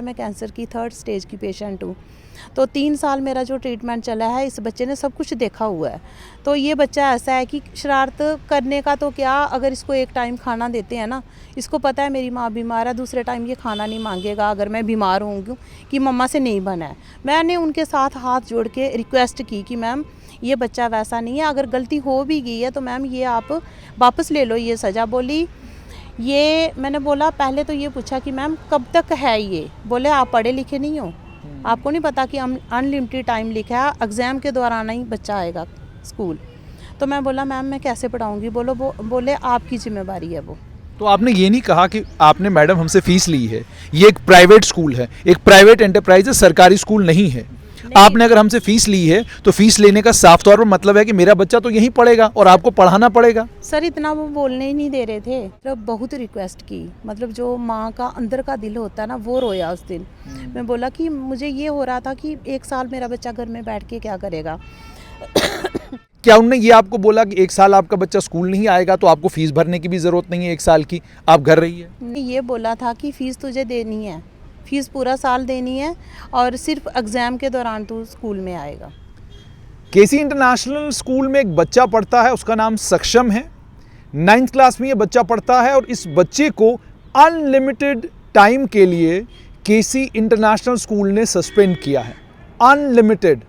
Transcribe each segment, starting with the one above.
मैं कैंसर की 3rd stage की पेशेंट हूँ। तो 3 साल मेरा जो ट्रीटमेंट चला है, इस बच्चे ने सब कुछ देखा हुआ है। तो ये बच्चा ऐसा है कि शरारत करने का तो क्या, अगर इसको एक टाइम खाना देते हैं ना, इसको पता है मेरी माँ बीमार है, दूसरे टाइम ये खाना नहीं मांगेगा अगर मैं बीमार होंगी कि मम्मा से नहीं बना है। मैंने उनके साथ हाथ जोड़ के रिक्वेस्ट की कि मैम ये बच्चा वैसा नहीं है, अगर गलती हो भी गई है तो मैम ये आप वापस ले लो ये सज़ा। बोली ये, मैंने बोला पहले तो ये पूछा कि मैम कब तक है ये, बोले आप पढ़े लिखे नहीं हो, आपको नहीं पता कि अनलिमिटेड टाइम लिखा है, एग्ज़ाम के दौरान ही बच्चा आएगा स्कूल। तो मैं बोला मैम मैं कैसे पढ़ाऊँगी, बोले आपकी जिम्मेवारी है वो। तो आपने ये नहीं कहा कि आपने मैडम हमसे फीस ली है, ये एक प्राइवेट स्कूल है, एक प्राइवेट एंटरप्राइज है, सरकारी स्कूल नहीं है। आपने अगर हमसे फीस ली है तो फीस लेने का साफ तौर पर मतलब है कि मेरा बच्चा तो यहीं पढ़ेगा और आपको पढ़ाना पड़ेगा। सर इतना वो बोलने ही नहीं दे रहे थे। तो बहुत रिक्वेस्ट की, मतलब जो माँ का अंदर का दिल होता है ना, वो रोया उस दिन। मैं बोला कि मुझे ये हो रहा था कि 1 साल मेरा बच्चा घर में बैठ के क्या करेगा। क्या उन्होंने ये आपको बोला कि 1 साल आपका बच्चा स्कूल नहीं आएगा तो आपको फीस भरने की भी ज़रूरत नहीं है, 1 साल की आप घर रहिए? ये बोला था कि फ़ीस तुझे देनी है, फ़ीस पूरा साल देनी है और सिर्फ एग्ज़ाम के दौरान तू स्कूल में आएगा। केसी इंटरनेशनल स्कूल में एक बच्चा पढ़ता है, उसका नाम सक्षम है। 9th क्लास में ये बच्चा पढ़ता है और इस बच्चे को अनलिमिटेड टाइम के लिए केसी इंटरनेशनल स्कूल ने सस्पेंड किया है। अनलिमिटेड।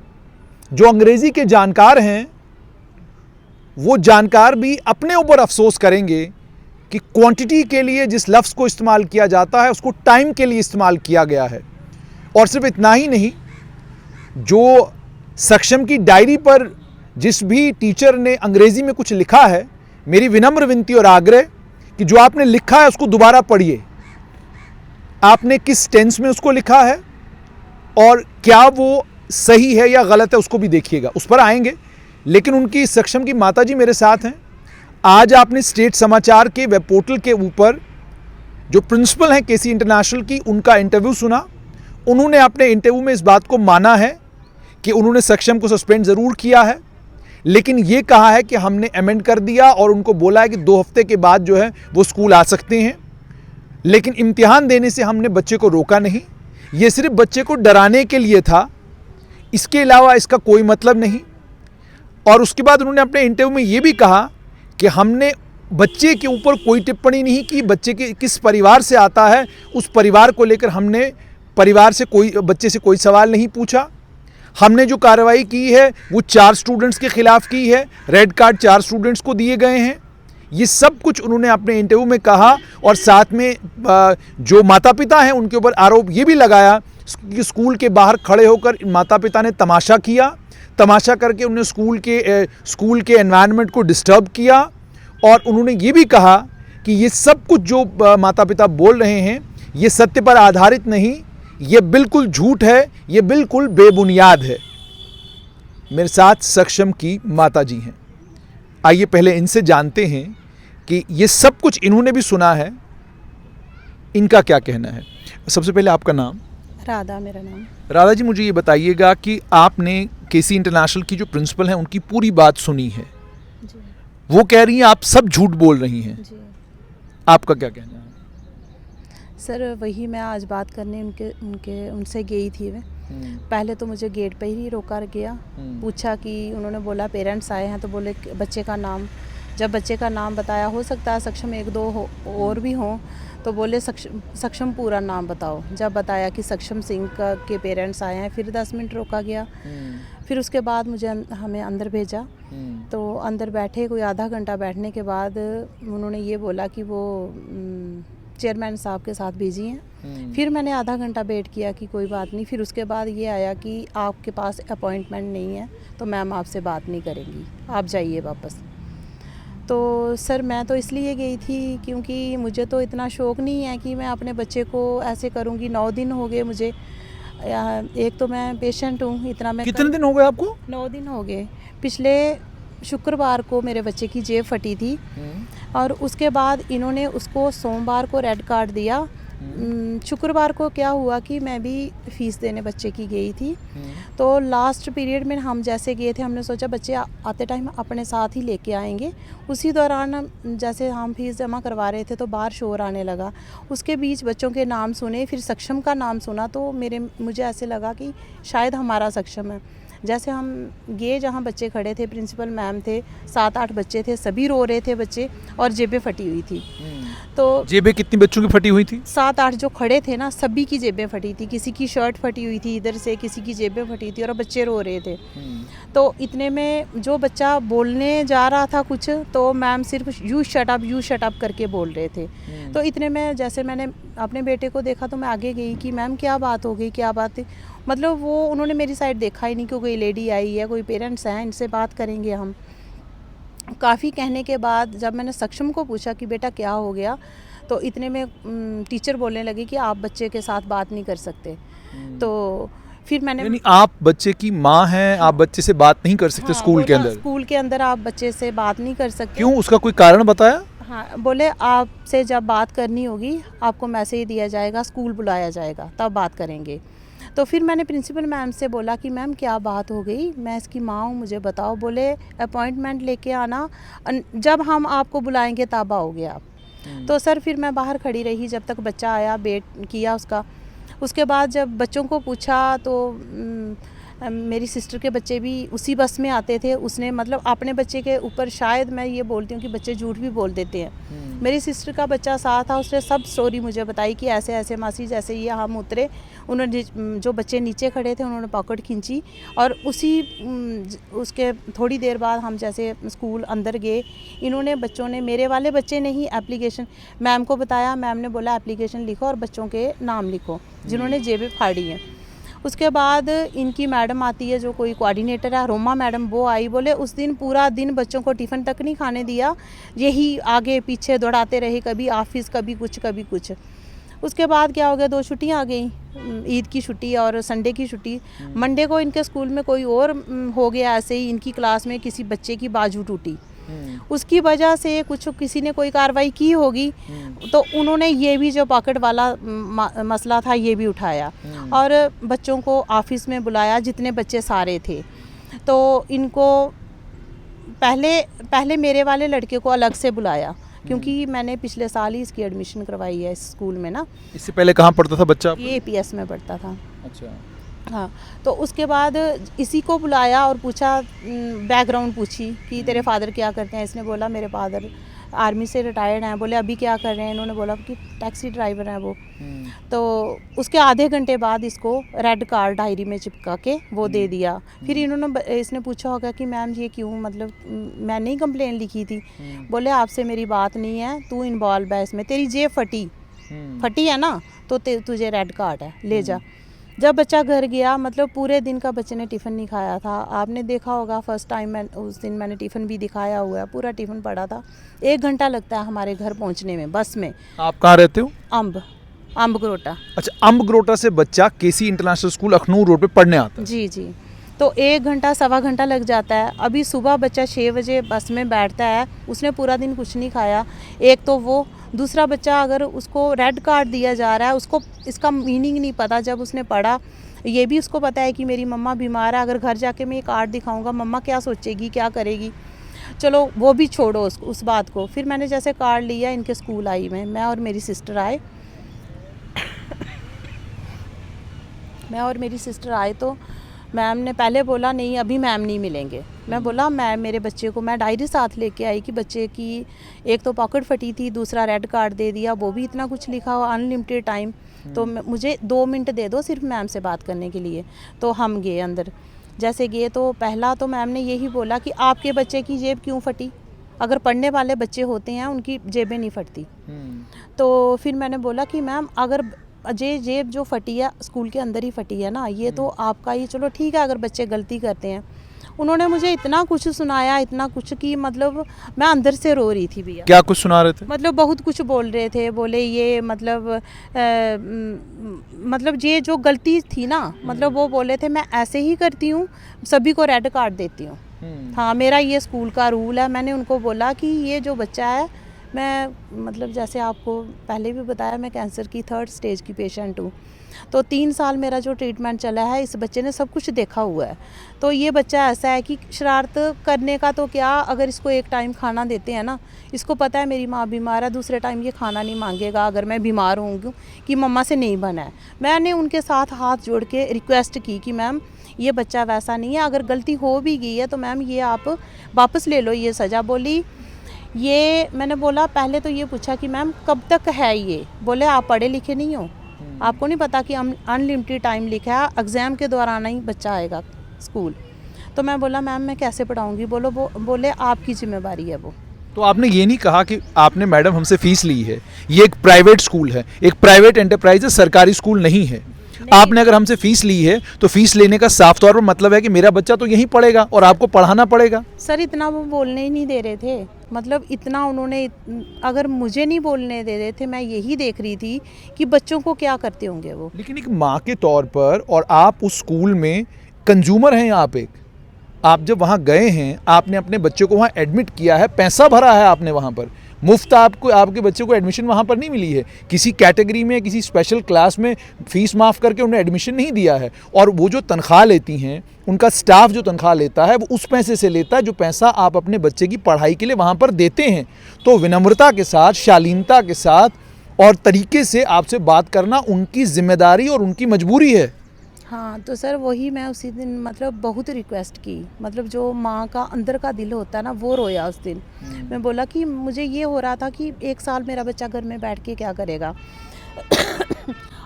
जो अंग्रेज़ी के जानकार हैं वो जानकार भी अपने ऊपर अफसोस करेंगे कि क्वांटिटी के लिए जिस लफ्ज़ को इस्तेमाल किया जाता है उसको टाइम के लिए इस्तेमाल किया गया है। और सिर्फ इतना ही नहीं, जो सक्षम की डायरी पर जिस भी टीचर ने अंग्रेज़ी में कुछ लिखा है, मेरी विनम्र विनती और आग्रह कि जो आपने लिखा है उसको दोबारा पढ़िए। आपने किस टेंस में उसको लिखा है और क्या वो सही है या गलत है उसको भी देखिएगा, उस पर आएंगे। लेकिन उनकी सक्षम की माताजी मेरे साथ हैं। आज आपने स्टेट समाचार के वेब पोर्टल के ऊपर जो प्रिंसिपल हैं केसी इंटरनेशनल की, उनका इंटरव्यू सुना। उन्होंने अपने इंटरव्यू में इस बात को माना है कि उन्होंने सक्षम को सस्पेंड ज़रूर किया है, लेकिन ये कहा है कि हमने अमेंड कर दिया और उनको बोला है कि 2 हफ्ते के बाद जो है वो स्कूल आ सकते हैं। लेकिन इम्तिहान देने से हमने बच्चे को रोका नहीं, ये सिर्फ बच्चे को डराने के लिए था, इसके अलावा इसका कोई मतलब नहीं। और उसके बाद उन्होंने अपने इंटरव्यू में ये भी कहा कि हमने बच्चे के ऊपर कोई टिप्पणी नहीं की, बच्चे के किस परिवार से आता है उस परिवार को लेकर हमने बच्चे से कोई सवाल नहीं पूछा। हमने जो कार्रवाई की है वो 4 स्टूडेंट्स के खिलाफ की है, रेड कार्ड 4 स्टूडेंट्स को दिए गए हैं। ये सब कुछ उन्होंने अपने इंटरव्यू में कहा और साथ में जो माता पिता हैं उनके ऊपर आरोप ये भी लगाया कि स्कूल के बाहर खड़े होकर माता पिता ने तमाशा किया, तमाशा करके उन्होंने स्कूल के एनवायरनमेंट को डिस्टर्ब किया। और उन्होंने ये भी कहा कि ये सब कुछ जो माता पिता बोल रहे हैं ये सत्य पर आधारित नहीं, ये बिल्कुल झूठ है, ये बिल्कुल बेबुनियाद है। मेरे साथ सक्षम की माताजी हैं। आइए पहले इनसे जानते हैं कि ये सब कुछ इन्होंने भी सुना है, इनका क्या कहना है। सबसे पहले आपका नाम? राधा मेरा नाम। राधा जी, मुझे ये बताइएगा कि आपने केसी इंटरनेशनल की जो प्रिंसिपल हैं उनकी पूरी बात सुनी है जी। वो कह रही हैं आप सब झूठ बोल रही हैं जी। आपका क्या कहना है? सर वही मैं आज बात करने उनसे गई थी मैं। पहले तो मुझे गेट पे ही रोका गया, पूछा कि उन्होंने बोला पेरेंट्स आए हैं, तो बोले बच्चे का नाम, जब बच्चे का नाम बताया, हो सकता है सक्षम 1-2 और भी हों, तो बोले सक्षम पूरा नाम बताओ। जब बताया कि सक्षम सिंह के पेरेंट्स आए हैं, फिर 10 मिनट रोका गया। फिर उसके बाद हमें अंदर भेजा। तो अंदर बैठे, कोई आधा घंटा बैठने के बाद उन्होंने ये बोला कि वो चेयरमैन साहब के साथ बिजी हैं। फिर मैंने आधा घंटा वेट किया कि कोई बात नहीं। फिर उसके बाद ये आया कि आपके पास अपॉइंटमेंट नहीं है तो मैम आपसे बात नहीं करेंगी, आप जाइए वापस। तो सर मैं तो इसलिए गई थी क्योंकि मुझे तो इतना शौक़ नहीं है कि मैं अपने बच्चे को ऐसे करूँगी। 9 दिन हो गए मुझे, एक तो मैं पेशेंट हूँ, इतना मैं कितने दिन हो गए आपको? 9 दिन हो गए। पिछले शुक्रवार को मेरे बच्चे की जेब फटी थी और उसके बाद इन्होंने उसको सोमवार को रेड कार्ड दिया शुक्रवार को क्या हुआ कि मैं भी फ़ीस देने बच्चे की गई थी। तो लास्ट पीरियड में हम जैसे गए थे, हमने सोचा बच्चे आते टाइम अपने साथ ही लेके आएंगे। उसी दौरान जैसे हम फ़ीस जमा करवा रहे थे तो बाहर शोर आने लगा। उसके बीच बच्चों के नाम सुने, फिर सक्षम का नाम सुना तो मुझे ऐसे लगा कि शायद हमारा सक्षम है। जैसे हम गए जहाँ बच्चे खड़े थे, प्रिंसिपल मैम थे, 7-8 बच्चे थे, सभी रो रहे थे बच्चे और जेबें फटी हुई थी। तो जेबें कितनी बच्चों की फटी हुई थी? 7-8 जो खड़े थे ना, सभी की जेबें फटी थी। किसी की शर्ट फटी हुई थी इधर से, किसी की जेबें फटी थी और बच्चे रो रहे थे। तो इतने में जो बच्चा बोलने जा रहा था कुछ, तो मैम सिर्फ यू शट अप करके बोल रहे थे। तो इतने में जैसे मैंने अपने बेटे को देखा तो मैं आगे गई कि मैम क्या बात हो गई, क्या बात है। मतलब वो उन्होंने मेरी साइड देखा ही नहीं कि कोई लेडी आई है, कोई पेरेंट्स हैं, इनसे बात करेंगे हम। काफ़ी कहने के बाद जब मैंने सक्षम को पूछा कि बेटा क्या हो गया, तो इतने में टीचर बोलने लगी कि आप बच्चे के साथ बात नहीं कर सकते। तो फिर मैंने, यानी आप बच्चे की माँ हैं, आप बच्चे से बात नहीं कर सकते? हाँ, स्कूल के अंदर? स्कूल के अंदर आप बच्चे से बात नहीं कर सकते। क्यों, उसका कोई कारण बताया? हाँ, बोले आपसे जब बात करनी होगी आपको मैसेज दिया जाएगा, स्कूल बुलाया जाएगा, तब बात करेंगे। तो फिर मैंने प्रिंसिपल मैम से बोला कि मैम क्या बात हो गई, मैं इसकी माँ हूँ, मुझे बताओ। बोले अपॉइंटमेंट लेके आना, जब हम आपको बुलाएंगे तब आओगे आप। तो सर फिर मैं बाहर खड़ी रही जब तक बच्चा आया, वेट किया उसका। उसके बाद जब बच्चों को पूछा तो मेरी सिस्टर के बच्चे भी उसी बस में आते थे। उसने मतलब अपने बच्चे के ऊपर, शायद मैं ये बोलती हूँ कि बच्चे झूठ भी बोल देते हैं। मेरी सिस्टर का बच्चा साथ था, उसने सब स्टोरी मुझे बताई कि ऐसे ऐसे मासी, जैसे ये हम उतरे, उन्होंने जो बच्चे नीचे खड़े थे उन्होंने पॉकेट खींची और उसके थोड़ी देर बाद हम जैसे स्कूल अंदर गए, इन्होंने बच्चों ने, मेरे वाले बच्चे ने ही एप्लीकेशन मैम को बताया। मैम ने बोला एप्लीकेशन लिखो और बच्चों के नाम लिखो जिन्होंने जेबें फाड़ी हैं। उसके बाद इनकी मैडम आती है जो कोई कोऑर्डिनेटर है, रोमा मैडम, वो आई। बोले उस दिन पूरा दिन बच्चों को टिफ़िन तक नहीं खाने दिया, यही आगे पीछे दौड़ाते रहे, कभी ऑफिस, कभी कुछ कभी कुछ। उसके बाद क्या हो गया, 2 छुट्टियां आ गई, ईद की छुट्टी और संडे की छुट्टी। मंडे को इनके स्कूल में कोई और हो गया, ऐसे ही इनकी क्लास में किसी बच्चे की बाजू टूटी, उसकी वजह से कुछ किसी ने कोई कार्रवाई की होगी। तो उन्होंने ये भी जो पॉकेट वाला मसला था ये भी उठाया और बच्चों को ऑफिस में बुलाया, जितने बच्चे सारे थे। तो इनको पहले मेरे वाले लड़के को अलग से बुलाया क्योंकि मैंने पिछले साल ही इसकी एडमिशन करवाई है इस स्कूल में ना। इससे पहले कहाँ पढ़ता था बच्चा? ये APS में पढ़ता था। अच्छा। हाँ, तो उसके बाद इसी को बुलाया और पूछा, बैकग्राउंड पूछी कि तेरे फादर क्या करते हैं। इसने बोला मेरे फादर आर्मी से रिटायर्ड हैं। बोले अभी क्या कर रहे हैं? इन्होंने बोला कि टैक्सी ड्राइवर हैं वो। तो उसके आधे घंटे बाद इसको रेड कार्ड डायरी में चिपका के वो दे दिया। फिर इसने पूछा होगा कि मैम ये क्यों, मतलब मैंने ही कंप्लेन लिखी थी। बोले आपसे मेरी बात नहीं है, तू इन्वॉल्व है इसमें, तेरी जेब फटी है ना, तो तुझे रेड कार्ड है, ले जा। जब बच्चा घर गया, मतलब पूरे दिन का बच्चे ने टिफ़िन नहीं खाया था। आपने देखा होगा फर्स्ट टाइम उस दिन मैंने टिफ़िन भी दिखाया हुआ है, पूरा टिफ़िन पड़ा था। 1 घंटा लगता है हमारे घर पहुंचने में बस में। आप कहाँ रहते हो? अम्बगरोटा। अच्छा, अम्बगरोटा से बच्चा केसी इंटरनेशनल स्कूल अखनूर रोड पे पढ़ने आता है? जी जी। तो 1 घंटा सवा घंटा लग जाता है। अभी सुबह बच्चा 6 बजे बस में बैठता है, उसने पूरा दिन कुछ नहीं खाया। एक तो वो, दूसरा बच्चा अगर उसको रेड कार्ड दिया जा रहा है, उसको इसका मीनिंग नहीं पता। जब उसने पढ़ा, ये भी उसको पता है कि मेरी मम्मा बीमार है, अगर घर जाके मैं ये कार्ड दिखाऊंगा मम्मा क्या सोचेगी, क्या करेगी। चलो वो भी छोड़ो उस बात को। फिर मैंने जैसे कार्ड लिया, इनके स्कूल आई मैं और मेरी सिस्टर आए। मैं और मेरी सिस्टर आए तो मैम ने पहले बोला नहीं अभी मैम नहीं मिलेंगे। मैं बोला मेरे बच्चे को, मैं डायरी साथ लेके आई कि बच्चे की एक तो पॉकेट फटी थी, दूसरा रेड कार्ड दे दिया, वो भी इतना कुछ लिखा हुआ, अनलिमिटेड टाइम, तो मुझे 2 मिनट दे दो सिर्फ मैम से बात करने के लिए। तो हम गए अंदर। जैसे गए तो पहला तो मैम ने यही बोला कि आपके बच्चे की जेब क्यों फटी, अगर पढ़ने वाले बच्चे होते हैं उनकी जेबें नहीं फटती। तो फिर मैंने बोला कि मैम अगर जेब जो फटी है स्कूल के अंदर ही फटी है ना, ये तो आपका ही, चलो ठीक है अगर बच्चे गलती करते हैं। उन्होंने मुझे इतना कुछ सुनाया, इतना कुछ कि मतलब मैं अंदर से रो रही थी भैया। क्या कुछ सुना रहे थे? मतलब बहुत कुछ बोल रहे थे। बोले ये मतलब ये जो गलती थी ना, मतलब वो बोले थे मैं ऐसे ही करती हूँ, सभी को रेड कार्ड देती हूँ। हाँ, मेरा ये स्कूल का रूल है। मैंने उनको बोला कि ये जो बच्चा है मैं मतलब जैसे आपको पहले भी बताया, मैं कैंसर की 3rd स्टेज की पेशेंट हूँ। तो 3 साल मेरा जो ट्रीटमेंट चला है, इस बच्चे ने सब कुछ देखा हुआ है। तो ये बच्चा ऐसा है कि शरारत करने का तो क्या, अगर इसको एक टाइम खाना देते हैं ना, इसको पता है मेरी माँ बीमार है, दूसरे टाइम ये खाना नहीं मांगेगा अगर मैं बीमार होंगी कि मम्मा से नहीं बना है। मैंने उनके साथ हाथ जोड़ के रिक्वेस्ट की कि मैम ये बच्चा वैसा नहीं है, अगर गलती हो भी गई है तो मैम ये आप वापस ले लो ये सज़ा। बोली ये, मैंने बोला पहले तो ये पूछा कि मैम कब तक है ये, बोले आप पढ़े लिखे नहीं हो, आपको नहीं पता कि अनलिमिटेड टाइम लिखा है, एग्ज़ाम के दौरान ही बच्चा आएगा स्कूल। तो मैं बोला मैम मैं कैसे पढ़ाऊँगी, बोले आपकी जिम्मेवारी है वो। तो आपने ये नहीं कहा कि आपने मैडम हमसे फीस ली है, ये एक प्राइवेट स्कूल है, एक प्राइवेट एंटरप्राइज है, सरकारी स्कूल नहीं है। आपने अगर हमसे फीस ली है तो फीस लेने का साफ तौर पर मतलब है कि मेरा बच्चा तो यहीं पढ़ेगा और आपको पढ़ाना पड़ेगा। सर इतना वो बोलने ही नहीं दे रहे थे, मतलब इतना उन्होंने, अगर मुझे नहीं बोलने दे रहे थे, मैं यही देख रही थी कि बच्चों को क्या करते होंगे वो। लेकिन एक माँ के तौर पर, और आप उस स्कूल में कंज्यूमर हैं, आप जब वहाँ गए हैं, आपने अपने बच्चे को वहाँ एडमिट किया है, पैसा भरा है आपने वहाँ पर, मुफ्त आपको आपके बच्चे को एडमिशन वहाँ पर नहीं मिली है, किसी कैटेगरी में किसी स्पेशल क्लास में फ़ीस माफ़ करके उन्हें एडमिशन नहीं दिया है। और वो जो तनख्वाह लेती हैं, उनका स्टाफ जो तनख्वाह लेता है वो उस पैसे से लेता है जो पैसा आप अपने बच्चे की पढ़ाई के लिए वहाँ पर देते हैं। तो विनम्रता के साथ, शालीनता के साथ और तरीके से आपसे बात करना उनकी जिम्मेदारी और उनकी मजबूरी है। हाँ तो सर वही मैं उसी दिन मतलब बहुत रिक्वेस्ट की, मतलब जो माँ का अंदर का दिल होता है ना, वो रोया उस दिन। मैं बोला कि मुझे ये हो रहा था कि 1 साल मेरा बच्चा घर में बैठ के क्या करेगा।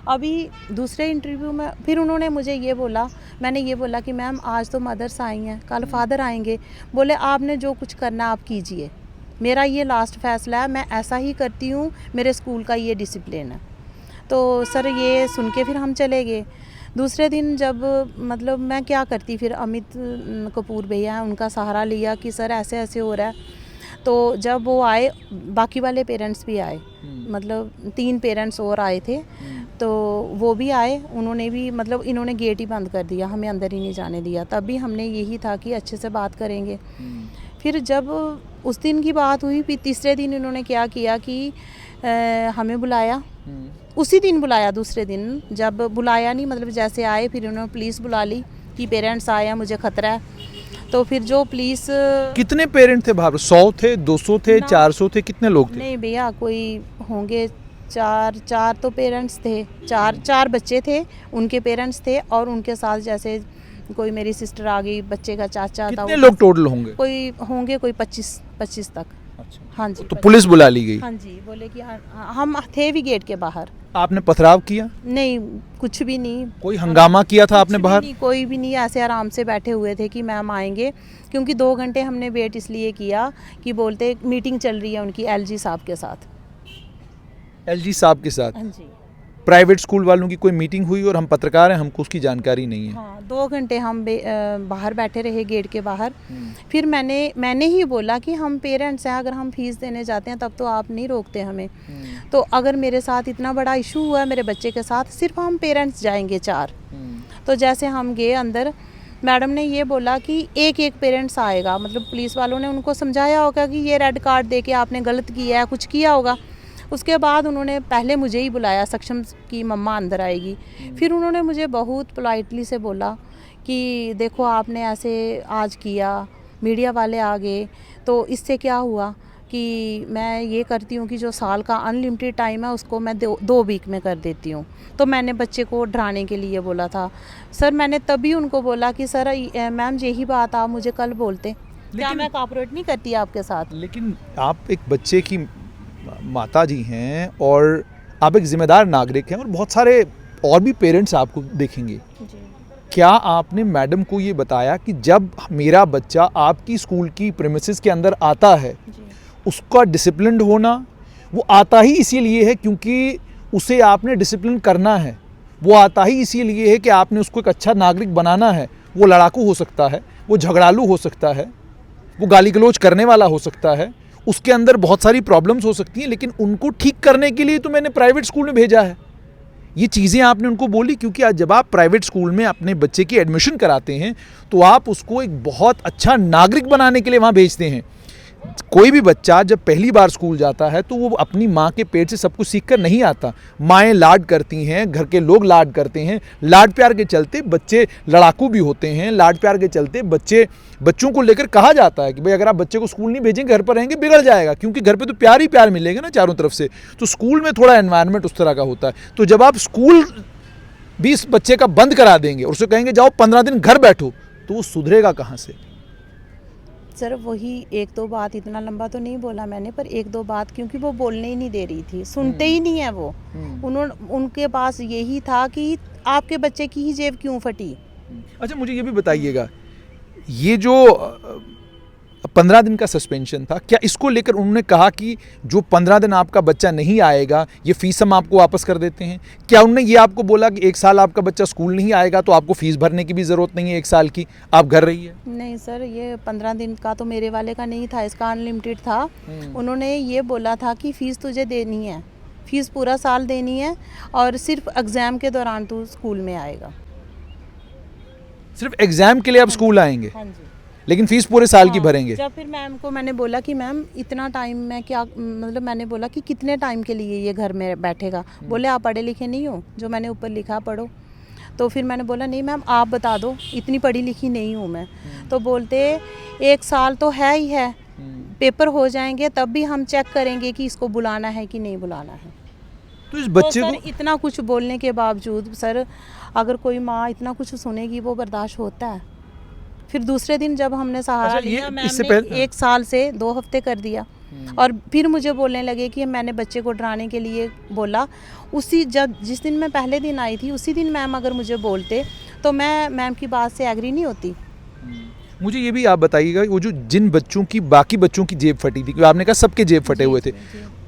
अभी दूसरे इंटरव्यू में फिर उन्होंने मुझे ये बोला, मैंने ये बोला कि मैम आज तो मदर्स आई हैं, कल फादर आएंगे, बोले आपने जो कुछ करना आप कीजिए, मेरा ये लास्ट फैसला है, मैं ऐसा ही करती हूँ, मेरे स्कूल का ये डिसिप्लिन है। तो सर ये सुन के फिर हम चले गए। दूसरे दिन जब मतलब मैं क्या करती, फिर अमित कपूर भैया हैं, उनका सहारा लिया कि सर ऐसे ऐसे हो रहा है। तो जब वो आए, बाकी वाले पेरेंट्स भी आए, मतलब 3 पेरेंट्स और आए थे, तो वो भी आए, उन्होंने भी मतलब इन्होंने गेट ही बंद कर दिया, हमें अंदर ही नहीं जाने दिया। तब भी हमने यही था कि अच्छे से बात करेंगे। फिर जब उस दिन की बात हुई, फिर तीसरे दिन इन्होंने क्या किया कि हमें बुलाया, उसी दिन बुलाया, दूसरे दिन जब बुलाया नहीं, मतलब जैसे आए फिर उन्होंने पुलिस बुला ली कि पेरेंट्स आए हैं, मुझे खतरा है। तो फिर जो पुलिस, कितने पेरेंट थे बाहर? 100 थे, 200 थे, 400 थे, कितने लोग थे? नहीं भैया कोई होंगे 4 तो पेरेंट्स थे, 4 बच्चे थे, उनके पेरेंट्स थे, और उनके साथ जैसे कोई मेरी सिस्टर आ गई, बच्चे का चाचा था। कितने लोग टोटल होंगे? कोई होंगे कोई 25 तक। अच्छा। हाँ जी। तो पुलिस बुला ली गई? हाँ जी, बोले कि हम थे भी गेट के बाहर। आपने पथराव किया? नहीं, कुछ भी नहीं। कोई हंगामा किया था आपने बाहर? नहीं, कोई भी नहीं, ऐसे आराम से बैठे हुए थे कि मैम आएंगे, क्योंकि 2 घंटे हमने वेट इसलिए किया कि बोलते मीटिंग चल रही है उनकी एलजी साहब के साथ। एलजी साहब के साथ? हाँ जी। प्राइवेट स्कूल वालों की कोई मीटिंग हुई और हम पत्रकार हैं, हमको उसकी जानकारी नहीं है। हाँ, 2 घंटे हम बाहर बैठे रहे गेट के बाहर। फिर मैंने ही बोला कि हम पेरेंट्स हैं, अगर हम फीस देने जाते हैं तब तो आप नहीं रोकते हमें। तो अगर मेरे साथ इतना बड़ा इशू हुआ है मेरे बच्चे के साथ, सिर्फ हम पेरेंट्स जाएंगे 4। तो जैसे हम गए अंदर, मैडम ने ये बोला कि एक पेरेंट्स आएगा, मतलब पुलिस वालों ने उनको समझाया होगा कि ये रेड कार्ड दे के आपने गलत किया है, कुछ किया होगा। उसके बाद उन्होंने पहले मुझे ही बुलाया, सक्षम की मम्मा अंदर आएगी। फिर उन्होंने मुझे बहुत पोलाइटली से बोला कि देखो आपने ऐसे आज किया, मीडिया वाले आ गए, तो इससे क्या हुआ कि मैं ये करती हूँ कि जो साल का अनलिमिटेड टाइम है उसको मैं 2 वीक में कर देती हूँ। तो मैंने बच्चे को डराने के लिए बोला था। सर मैंने तभी उनको बोला कि सर मैम यही बात आप मुझे कल बोलते, क्या मैं कॉपरेट नहीं करती आपके साथ। लेकिन आप एक बच्चे की माता जी हैं और आप एक जिम्मेदार नागरिक हैं, और बहुत सारे और भी पेरेंट्स आपको देखेंगे जी। क्या आपने मैडम को ये बताया कि जब मेरा बच्चा आपकी स्कूल की प्रीमिसेस के अंदर आता है जी। उसका डिसिप्लिन्ड होना, वो आता ही इसीलिए है क्योंकि उसे आपने डिसिप्लिन करना है, वो आता ही इसीलिए है कि आपने उसको एक अच्छा नागरिक बनाना है। वो लड़ाकू हो सकता है, वो झगड़ालू हो सकता है, वो गाली गलौज करने वाला हो सकता है, उसके अंदर बहुत सारी प्रॉब्लम्स हो सकती हैं, लेकिन उनको ठीक करने के लिए तो मैंने प्राइवेट स्कूल में भेजा है। ये चीज़ें आपने उनको बोली, क्योंकि आज जब आप प्राइवेट स्कूल में अपने बच्चे की एडमिशन कराते हैं तो आप उसको एक बहुत अच्छा नागरिक बनाने के लिए वहाँ भेजते हैं। कोई भी बच्चा जब पहली बार स्कूल जाता है तो वो अपनी माँ के पेट से सब कुछ सीख कर नहीं आता। माएँ लाड करती हैं, घर के लोग लाड करते हैं, लाड प्यार के चलते बच्चे लड़ाकू भी होते हैं, लाड प्यार के चलते बच्चों को लेकर कहा जाता है कि भाई अगर आप बच्चे को स्कूल नहीं भेजेंगे, घर पर रहेंगे, बिगड़ जाएगा, क्योंकि घर पे तो प्यार ही प्यार मिलेगा ना चारों तरफ से। तो स्कूल में थोड़ा एनवायरनमेंट उस तरह का होता है। तो जब आप स्कूल भी इस बच्चे का बंद करा देंगे और उसे कहेंगे जाओ 15 दिन घर बैठो, तो वो सुधरेगा कहाँ से? सर वही एक दो बात, इतना लंबा तो नहीं बोला मैंने, पर एक दो बात, क्योंकि वो बोलने ही नहीं दे रही थी, सुनते ही नहीं है वो। उनके पास यही था कि आपके बच्चे की ही जेब क्यों फटी। अच्छा, मुझे ये भी बताइएगा, ये जो 15 दिन का सस्पेंशन था, क्या इसको लेकर उन्होंने कहा कि जो 15 दिन आपका बच्चा नहीं आएगा ये फीस हम आपको वापस कर देते हैं? क्या उन्होंने ये आपको बोला कि 1 साल आपका बच्चा स्कूल नहीं आएगा तो आपको फीस भरने की भी ज़रूरत नहीं है, 1 साल की आप घर रहिए? नहीं सर, ये 15 दिन का तो मेरे वाले का नहीं था, इसका अनलिमिटेड था। उन्होंने ये बोला था कि फ़ीस तुझे देनी है, फ़ीस पूरा साल देनी है, और सिर्फ एग्ज़ाम के दौरान तू स्कूल में आएगा। सिर्फ एग्जाम के लिए आप स्कूल आएंगे? हाँ जी। लेकिन फीस पूरे साल की भरेंगे? जब फिर मैम को मैंने बोला कि मैम इतना टाइम मैं क्या, मतलब मैंने बोला कि कितने टाइम के लिए ये घर में बैठेगा? बोले आप पढ़े लिखे नहीं हो, जो मैंने ऊपर लिखा पढ़ो। तो फिर मैंने बोला नहीं मैम आप बता दो, इतनी पढ़ी लिखी नहीं हूँ मैं। तो बोलते 1 साल तो है ही है, पेपर हो जाएंगे तब भी हम चेक करेंगे कि इसको बुलाना है कि नहीं बुलाना है। तो इस बच्चे तो को इतना कुछ बोलने के बावजूद सर, अगर कोई माँ इतना कुछ सुनेगी वो बर्दाश्त होता है? फिर दूसरे दिन जब हमने सहारा लिया, मैम ने 1 साल से 2 हफ्ते कर दिया, और फिर मुझे बोलने लगे कि मैंने बच्चे को डराने के लिए बोला। जिस दिन मैं पहले दिन आई थी उसी दिन मैम अगर मुझे बोलते तो मैं मैम की बात से एग्री नहीं होती। मुझे ये भी आप बताइएगा, वो जो जिन बच्चों की, बाकी बच्चों की जेब फटी थी, क्योंकि आपने कहा सबके जेब फटे हुए थे,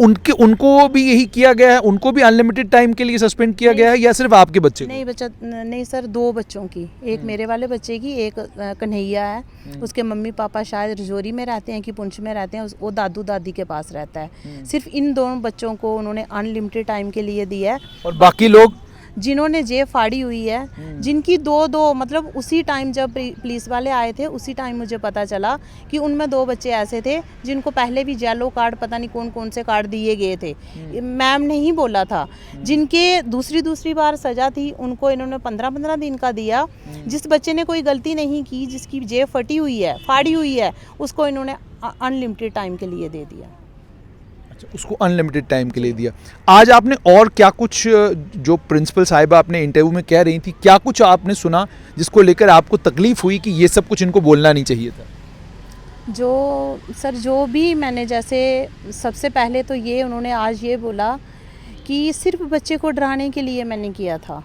उनको भी यही किया गया है? उनको भी अनलिमिटेड टाइम के लिए सस्पेंड किया गया है या सिर्फ आपके बच्चे को? नहीं सर, 2 बच्चों की, एक मेरे वाले बच्चे की, एक कन्हैया है, उसके मम्मी पापा शायद रजौरी में रहते हैं कि पुंछ में रहते हैं, वो दादू दादी के पास रहता है। सिर्फ इन दोनों बच्चों को उन्होंने अनलिमिटेड टाइम के लिए दिया है। और बाकी लोग जिन्होंने जेब फाड़ी हुई है, जिनकी 2 मतलब उसी टाइम जब पुलिस वाले आए थे उसी टाइम मुझे पता चला कि उनमें 2 बच्चे ऐसे थे जिनको पहले भी येलो कार्ड, पता नहीं कौन कौन से कार्ड दिए गए थे, मैम ने ही बोला था। जिनके दूसरी बार सज़ा थी उनको इन्होंने 15-15 दिन का दिया। जिस बच्चे ने कोई गलती नहीं की, जिसकी जेब फटी हुई है, फाड़ी हुई है, उसको इन्होंने अनलिमिटेड टाइम के लिए दे दिया। उसको अनलिमिटेड टाइम के लिए दिया। आज आपने और क्या कुछ, जो प्रिंसिपल साहिबा आपने इंटरव्यू में कह रही थी, क्या कुछ आपने सुना जिसको लेकर आपको तकलीफ हुई कि ये सब कुछ इनको बोलना नहीं चाहिए था? जो भी मैंने, जैसे सबसे पहले तो ये उन्होंने आज ये बोला कि सिर्फ बच्चे को डराने के लिए मैंने किया था।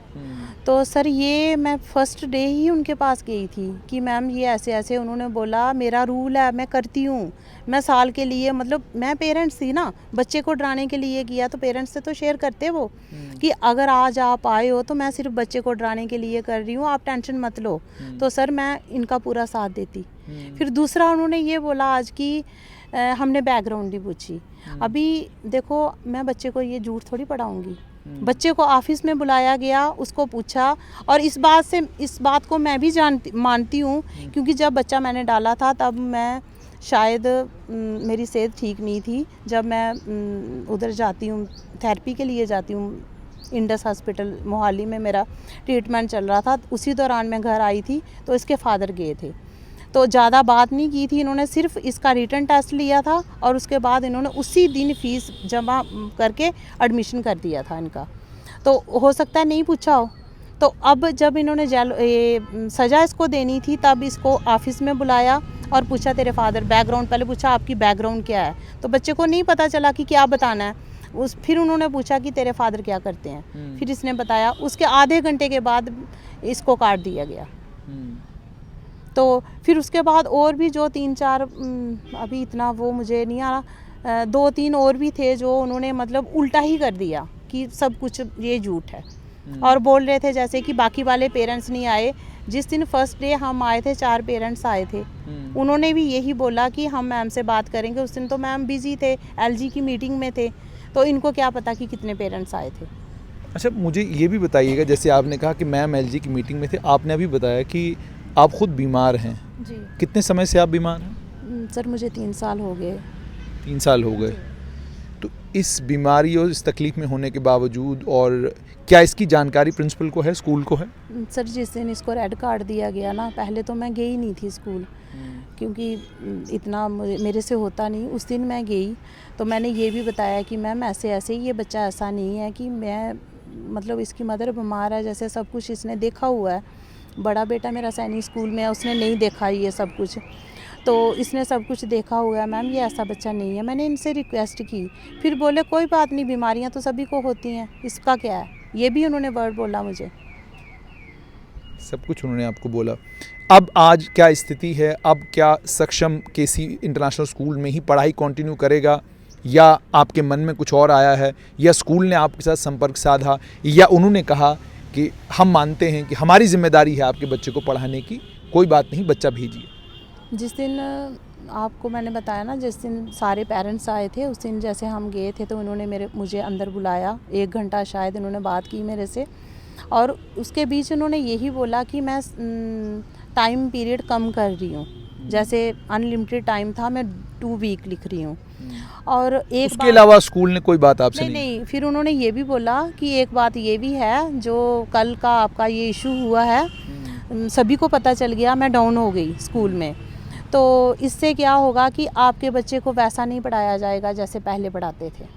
तो सर ये मैं फर्स्ट डे ही उनके पास गई थी कि मैम ये ऐसे ऐसे, उन्होंने बोला मेरा रूल है, मैं करती हूँ, मैं साल के लिए, मतलब मैं पेरेंट्स थी ना, बच्चे को डराने के लिए किया तो पेरेंट्स से तो शेयर करते वो कि अगर आज आप आए हो तो मैं सिर्फ बच्चे को डराने के लिए कर रही हूँ, आप टेंशन मत लो। तो सर मैं इनका पूरा साथ देती। फिर दूसरा उन्होंने ये बोला आज कि हमने बैकग्राउंड भी पूछी। अभी देखो मैं बच्चे को ये झूठ थोड़ी पढ़ाऊँगी, बच्चे को ऑफिस में बुलाया गया, उसको पूछा, और इस बात को मैं भी मानती हूँ, क्योंकि जब बच्चा मैंने डाला था तब मैं शायद मेरी सेहत ठीक नहीं थी। जब मैं उधर जाती हूँ, थेरेपी के लिए जाती हूँ, इंडस हॉस्पिटल मोहाली में मेरा ट्रीटमेंट चल रहा था, उसी दौरान मैं घर आई थी तो इसके फादर गए थे। तो ज़्यादा बात नहीं की थी इन्होंने, सिर्फ इसका रिटन टेस्ट लिया था और उसके बाद इन्होंने उसी दिन फ़ीस जमा करके एडमिशन कर दिया था इनका। तो हो सकता है नहीं पूछा हो। तो अब जब इन्होंने सज़ा इसको देनी थी तब इसको ऑफिस में बुलाया और पूछा तेरे फादर, बैकग्राउंड पहले पूछा आपकी बैकग्राउंड क्या है, तो बच्चे को नहीं पता चला कि क्या बताना है। फिर उन्होंने पूछा कि तेरे फादर क्या करते हैं, फिर इसने बताया। उसके आधे घंटे के बाद इसको काट दिया गया। तो फिर उसके बाद और भी जो 3-4, अभी इतना वो मुझे नहीं आ रहा, 2-3 और भी थे जो उन्होंने मतलब उल्टा ही कर दिया कि सब कुछ ये झूठ है, और बोल रहे थे जैसे कि बाकी वाले पेरेंट्स नहीं आए। जिस दिन फर्स्ट डे हम आए थे 4 पेरेंट्स आए थे, उन्होंने भी यही बोला कि हम मैम से बात करेंगे। उस दिन तो मैम बिजी थे, एलजी की मीटिंग में थे, तो इनको क्या पता कि कितने पेरेंट्स आए थे। अच्छा, मुझे ये भी बताइएगा, जैसे आपने कहा कि मैम एलजी की मीटिंग में थे, आपने अभी बताया कि आप खुद बीमार हैं जी। कितने समय से आप बीमार हैं? सर मुझे 3 साल हो गए। 3 साल हो गए। तो इस बीमारी और इस तकलीफ़ में होने के बावजूद, और क्या इसकी जानकारी प्रिंसिपल को है, स्कूल को है? सर जिस दिन इसको रेड कार्ड दिया गया ना, पहले तो मैं गई नहीं थी स्कूल, क्योंकि इतना मेरे से होता नहीं। उस दिन मैं गई तो मैंने ये भी बताया कि मैम ऐसे ऐसे ये बच्चा ऐसा नहीं है कि मैं मतलब इसकी मदर बीमार है, जैसे सब कुछ इसने देखा हुआ है। बड़ा बेटा मेरा सैनिक स्कूल में है, उसने नहीं देखा ये सब कुछ, तो इसने सब कुछ देखा हुआ है। मैम ये ऐसा बच्चा नहीं है। मैंने इनसे रिक्वेस्ट की, फिर बोले कोई बात नहीं, बीमारियां तो सभी को होती हैं, इसका क्या है, ये भी उन्होंने वर्ड बोला मुझे। सब कुछ उन्होंने आपको बोला। अब आज क्या स्थिति है? अब क्या सक्षम केसी इंटरनेशनल स्कूल में ही पढ़ाई कंटिन्यू करेगा, या आपके मन में कुछ और आया है, या स्कूल ने आपके साथ संपर्क साधा, या उन्होंने कहा कि हम मानते हैं कि हमारी जिम्मेदारी है आपके बच्चे को पढ़ाने की, कोई बात नहीं, बच्चा भेजिए? जिस दिन आपको मैंने बताया ना, जिस दिन सारे पेरेंट्स आए थे, उस दिन जैसे हम गए थे तो उन्होंने मुझे अंदर बुलाया, 1 घंटा शायद उन्होंने बात की मेरे से, और उसके बीच उन्होंने यही बोला कि मैं टाइम पीरियड कम कर रही हूँ, जैसे अनलिमिटेड टाइम था, मैं 2 वीक लिख रही हूँ। और एक उसके अलावा स्कूल ने कोई बात आपसे नहीं, फिर उन्होंने ये भी बोला कि एक बात ये भी है, जो कल का आपका ये इशू हुआ है, सभी को पता चल गया, मैं डाउन हो गई स्कूल में, तो इससे क्या होगा कि आपके बच्चे को वैसा नहीं पढ़ाया जाएगा जैसे पहले पढ़ाते थे।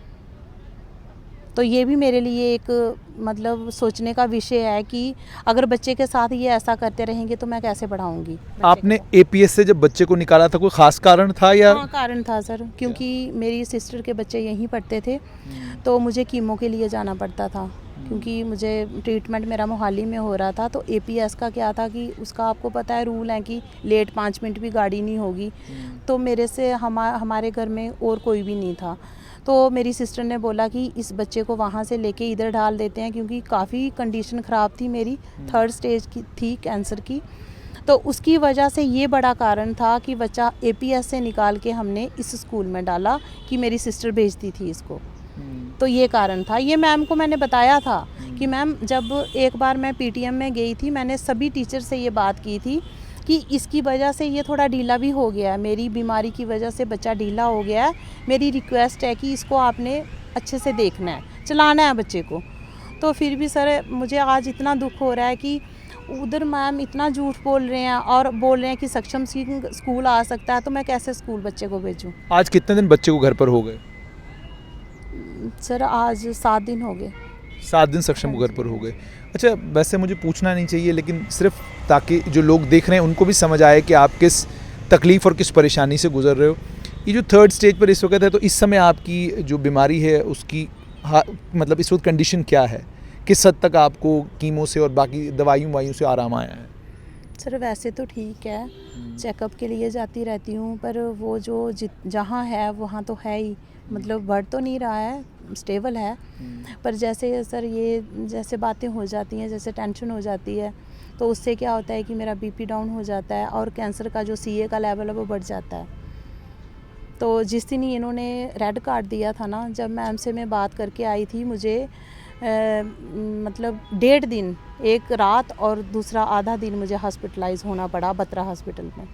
तो ये भी मेरे लिए एक मतलब सोचने का विषय है कि अगर बच्चे के साथ ये ऐसा करते रहेंगे तो मैं कैसे पढ़ाऊंगी। आपने एपीएस से जब बच्चे को निकाला था, कोई खास कारण था या? हाँ कारण था सर, क्योंकि मेरी सिस्टर के बच्चे यहीं पढ़ते थे, तो मुझे कीमो के लिए जाना पड़ता था, क्योंकि मुझे ट्रीटमेंट मेरा मोहाली में हो रहा था। तो एपीएस का क्या था कि उसका आपको पता है रूल है कि लेट 5 मिनट भी गाड़ी नहीं होगी, तो मेरे से हमारे घर में और कोई भी नहीं था। तो मेरी सिस्टर ने बोला कि इस बच्चे को वहाँ से लेके इधर डाल देते हैं, क्योंकि काफ़ी कंडीशन ख़राब थी मेरी, 3rd स्टेज की थी कैंसर की, तो उसकी वजह से ये बड़ा कारण था कि बच्चा एपीएस से निकाल के हमने इस स्कूल में डाला कि मेरी सिस्टर भेजती थी इसको। तो ये कारण था। ये मैम को मैंने बताया था कि मैम जब एक बार मैं पीटीएम में गई थी, मैंने सभी टीचर से ये बात की थी कि इसकी वजह से ये थोड़ा ढीला भी हो गया है, मेरी बीमारी की वजह से बच्चा ढीला हो गया है, मेरी रिक्वेस्ट है कि इसको आपने अच्छे से देखना है, चलाना है बच्चे को। तो फिर भी सर मुझे आज इतना दुख हो रहा है कि उधर मैम इतना झूठ बोल रहे हैं और बोल रहे हैं कि सक्षम सिंह स्कूल आ सकता है, तो मैं कैसे स्कूल बच्चे को भेजूँ। आज कितने दिन बच्चे को घर पर हो गए? सर आज 7 दिन हो गए। 7 दिन सक्षम घर पर हो गए। अच्छा, वैसे मुझे पूछना नहीं चाहिए, लेकिन सिर्फ ताकि जो लोग देख रहे हैं उनको भी समझ आए कि आप किस तकलीफ़ और किस परेशानी से गुजर रहे हो। ये जो 3rd स्टेज पर इस वक्त है, तो इस समय आपकी जो बीमारी है उसकी मतलब इस वक्त कंडीशन क्या है? किस हद तक आपको कीमो से और बाकी दवाइयों से आराम आया है? सर वैसे तो ठीक है, चेकअप के लिए जाती रहती हूँ, पर वो जो जहाँ है वहाँ तो है ही, मतलब बढ़ तो नहीं रहा है, स्टेबल है, पर जैसे सर ये जैसे बातें हो जाती हैं, जैसे टेंशन हो जाती है, तो उससे क्या होता है कि मेरा बीपी डाउन हो जाता है और कैंसर का जो सीए का लेवल है वो बढ़ जाता है। तो जिस दिन इन्होंने रेड कार्ड दिया था ना, जब मैम से मैं बात करके आई थी, मुझे मतलब 1.5 दिन, एक रात और दूसरा आधा दिन मुझे हॉस्पिटलाइज होना पड़ा बत्रा हॉस्पिटल में।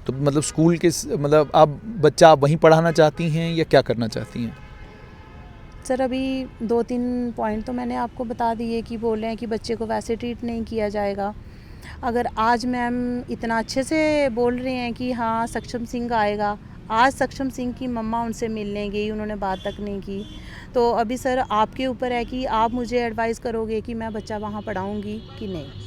तो मतलब स्कूल के मतलब आप बच्चा आप वहीं पढ़ाना चाहती हैं या क्या करना चाहती हैं? सर अभी 2-3 पॉइंट तो मैंने आपको बता दिए कि बोल रहे हैं कि बच्चे को वैसे ट्रीट नहीं किया जाएगा। अगर आज मैम इतना अच्छे से बोल रहे हैं कि हाँ सक्षम सिंह आएगा, आज सक्षम सिंह की मम्मा उनसे मिलने गई, उन्होंने बात तक नहीं की, तो अभी सर आपके ऊपर है कि आप मुझे एडवाइस करोगे कि मैं बच्चा वहाँ पढ़ाऊँगी कि नहीं।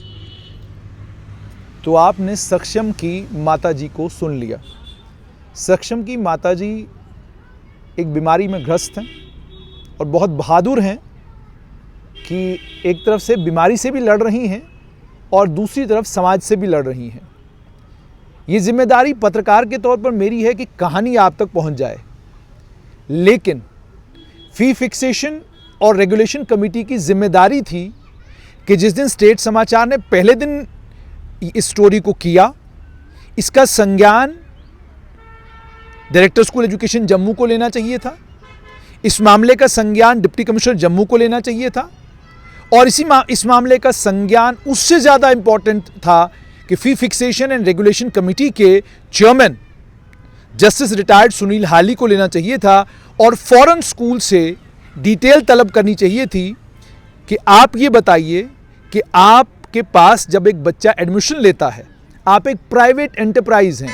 तो आपने सक्षम की माताजी को सुन लिया। सक्षम की माताजी एक बीमारी में ग्रस्त हैं और बहुत बहादुर हैं कि एक तरफ से बीमारी से भी लड़ रही हैं और दूसरी तरफ समाज से भी लड़ रही हैं। ये जिम्मेदारी पत्रकार के तौर पर मेरी है कि कहानी आप तक पहुंच जाए, लेकिन फी फिक्सेशन और रेगुलेशन कमेटी की जिम्मेदारी थी कि जिस दिन स्टेट समाचार ने पहले दिन इस स्टोरी को किया, इसका संज्ञान डायरेक्टर स्कूल एजुकेशन जम्मू को लेना चाहिए था, इस मामले का संज्ञान डिप्टी कमिश्नर जम्मू को लेना चाहिए था, और इस मामले का संज्ञान उससे ज़्यादा इंपॉर्टेंट था कि फी फिक्सेशन एंड रेगुलेशन कमेटी के चेयरमैन जस्टिस रिटायर्ड सुनील हाली को लेना चाहिए था और फौरन स्कूल से डिटेल तलब करनी चाहिए थी कि आप ये बताइए कि आपके पास जब एक बच्चा एडमिशन लेता है, आप एक प्राइवेट एंटरप्राइज हैं,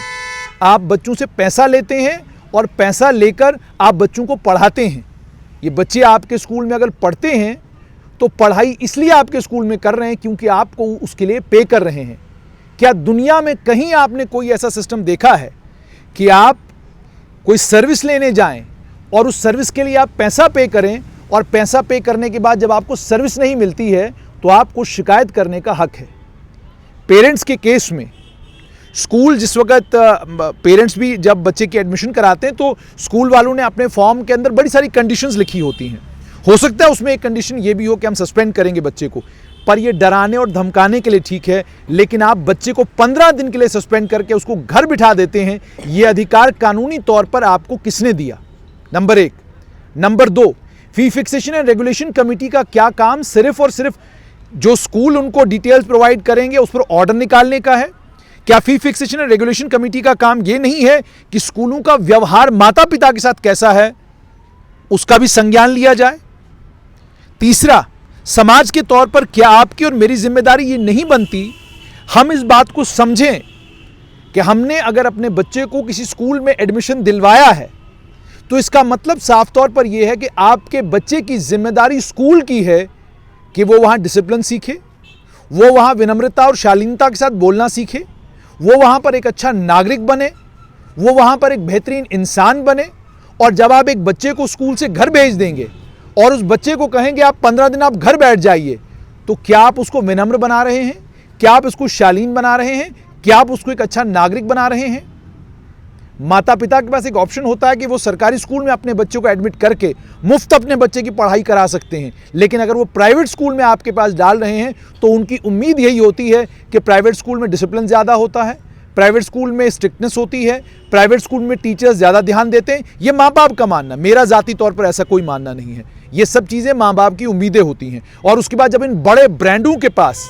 आप बच्चों से पैसा लेते हैं और पैसा लेकर आप बच्चों को पढ़ाते हैं। ये बच्चे आपके स्कूल में अगर पढ़ते हैं तो पढ़ाई इसलिए आपके स्कूल में कर रहे हैं क्योंकि आपको उसके लिए पे कर रहे हैं। क्या दुनिया में कहीं आपने कोई ऐसा सिस्टम देखा है कि आप कोई सर्विस लेने जाएं और उस सर्विस के लिए आप पैसा पे करें और पैसा पे करने के बाद जब आपको सर्विस नहीं मिलती है तो आपको शिकायत करने का हक है? पेरेंट्स के केस में स्कूल जिस वक्त पेरेंट्स भी जब बच्चे की एडमिशन कराते हैं तो स्कूल वालों ने अपने फॉर्म के अंदर बड़ी सारी कंडीशंस लिखी होती हैं। हो सकता है उसमें एक कंडीशन ये भी हो कि हम सस्पेंड करेंगे बच्चे को, पर ये डराने और धमकाने के लिए ठीक है, लेकिन आप बच्चे को 15 दिन के लिए सस्पेंड करके उसको घर बिठा देते हैं। ये अधिकार कानूनी तौर पर आपको किसने दिया? Number 1। Number 2, fee fixation and regulation committee का क्या काम सिर्फ और सिर्फ जो स्कूल उनको डिटेल्स प्रोवाइड करेंगे उस पर ऑर्डर निकालने का है? क्या फी फिक्सेशन एंड रेगुलेशन कमेटी का काम यह नहीं है कि स्कूलों का व्यवहार माता पिता के साथ कैसा है उसका भी संज्ञान लिया जाए? तीसरा, समाज के तौर पर क्या आपकी और मेरी जिम्मेदारी ये नहीं बनती हम इस बात को समझें कि हमने अगर अपने बच्चे को किसी स्कूल में एडमिशन दिलवाया है तो इसका मतलब साफ तौर पर यह है कि आपके बच्चे की जिम्मेदारी स्कूल की है कि वो वहाँ डिसिप्लिन सीखे, वो वहाँ विनम्रता और शालीनता के साथ बोलना सीखे, वो वहाँ पर एक अच्छा नागरिक बने, वो वहाँ पर एक बेहतरीन इंसान बने। और जब आप एक बच्चे को स्कूल से घर भेज देंगे और उस बच्चे को कहेंगे आप 15 दिन आप घर बैठ जाइए, तो क्या आप उसको विनम्र बना रहे हैं? क्या आप उसको शालीन बना रहे हैं? क्या आप उसको एक अच्छा नागरिक बना रहे हैं? माता पिता के पास एक ऑप्शन होता है कि वो सरकारी स्कूल में अपने बच्चों को एडमिट करके मुफ्त अपने बच्चे की पढ़ाई करा सकते हैं, लेकिन अगर वो प्राइवेट स्कूल में आपके पास डाल रहे हैं तो उनकी उम्मीद यही होती है कि प्राइवेट स्कूल में डिसिप्लिन ज़्यादा होता है, प्राइवेट स्कूल में स्ट्रिक्टनेस होती है, प्राइवेट स्कूल में टीचर्स ज़्यादा ध्यान देते हैं। ये माँ बाप का मानना, मेरा ज़ाती तौर पर ऐसा कोई मानना नहीं है। ये सब चीज़ें माँ बाप की उम्मीदें होती हैं। और उसके बाद जब इन बड़े ब्रांडों के पास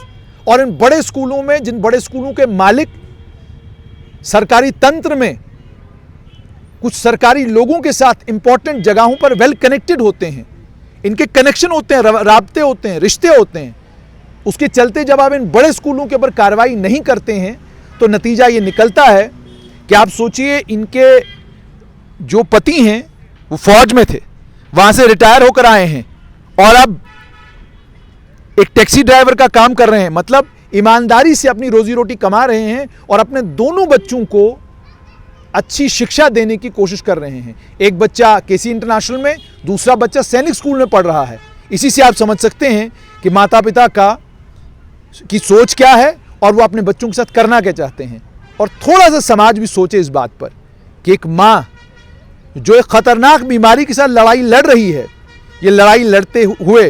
और इन बड़े स्कूलों में, जिन बड़े स्कूलों के मालिक सरकारी तंत्र में कुछ सरकारी लोगों के साथ इंपॉर्टेंट जगहों पर वेल कनेक्टेड होते हैं, इनके कनेक्शन होते हैं, राब्ते होते हैं, रिश्ते होते हैं, उसके चलते जब आप इन बड़े स्कूलों के ऊपर कार्रवाई नहीं करते हैं तो नतीजा ये निकलता है कि आप सोचिए, इनके जो पति हैं वो फौज में थे, वहां से रिटायर होकर आए हैं और अब एक टैक्सी ड्राइवर का काम कर रहे हैं, मतलब ईमानदारी से अपनी रोजी रोटी कमा रहे हैं और अपने दोनों बच्चों को अच्छी शिक्षा देने की कोशिश कर रहे हैं। एक बच्चा केसी इंटरनेशनल में, दूसरा बच्चा सैनिक स्कूल में पढ़ रहा है। इसी से आप समझ सकते हैं कि माता पिता की सोच क्या है और वो अपने बच्चों के साथ करना क्या चाहते हैं। और थोड़ा सा समाज भी सोचे इस बात पर कि एक माँ जो एक खतरनाक बीमारी के साथ लड़ाई लड़ रही है, ये लड़ाई लड़ते हुए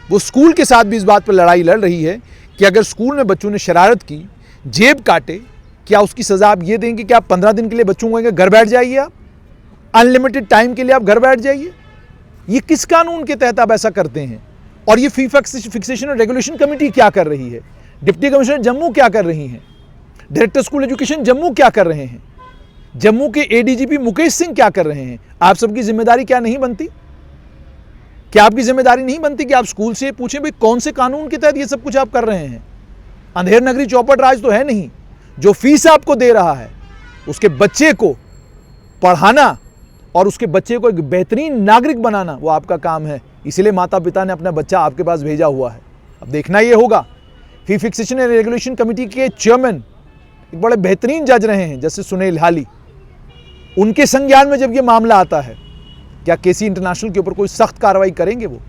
वो स्कूल के साथ भी इस बात पर लड़ाई लड़ रही है कि अगर स्कूल में बच्चों ने शरारत की, जेब काटे, क्या उसकी सज़ा आप ये देंगे कि आप 15 दिन के लिए बच्चों को घर बैठ जाइए, आप अनलिमिटेड टाइम के लिए आप घर बैठ जाइए? ये किस कानून के तहत आप ऐसा करते हैं? और ये फी फिक्सेशन और रेगुलेशन कमेटी क्या कर रही है? डिप्टी कमिश्नर जम्मू क्या कर रही हैं? डायरेक्टर स्कूल एजुकेशन जम्मू क्या कर रहे हैं? जम्मू के एडीजीपी मुकेश सिंह क्या कर रहे हैं? आप सबकी जिम्मेदारी क्या नहीं बनती? क्या आपकी जिम्मेदारी नहीं बनती कि आप स्कूल से पूछें भाई कौन से कानून के तहत ये सब कुछ आप कर रहे हैं? अंधेर नगरी चौपट राज तो है नहीं। जो फीस आपको दे रहा है उसके बच्चे को पढ़ाना और उसके बच्चे को एक बेहतरीन नागरिक बनाना वो आपका काम है। इसीलिए माता पिता ने अपना बच्चा आपके पास भेजा हुआ है। अब देखना ये होगा, फी फिक्सेशन एंड रेगुलेशन कमेटी के चेयरमैन एक बड़े बेहतरीन जज रहे हैं जस्टिस सुनील हाली, उनके संज्ञान में जब ये मामला आता है क्या केसी इंटरनेशनल के ऊपर कोई सख्त कार्रवाई करेंगे वो?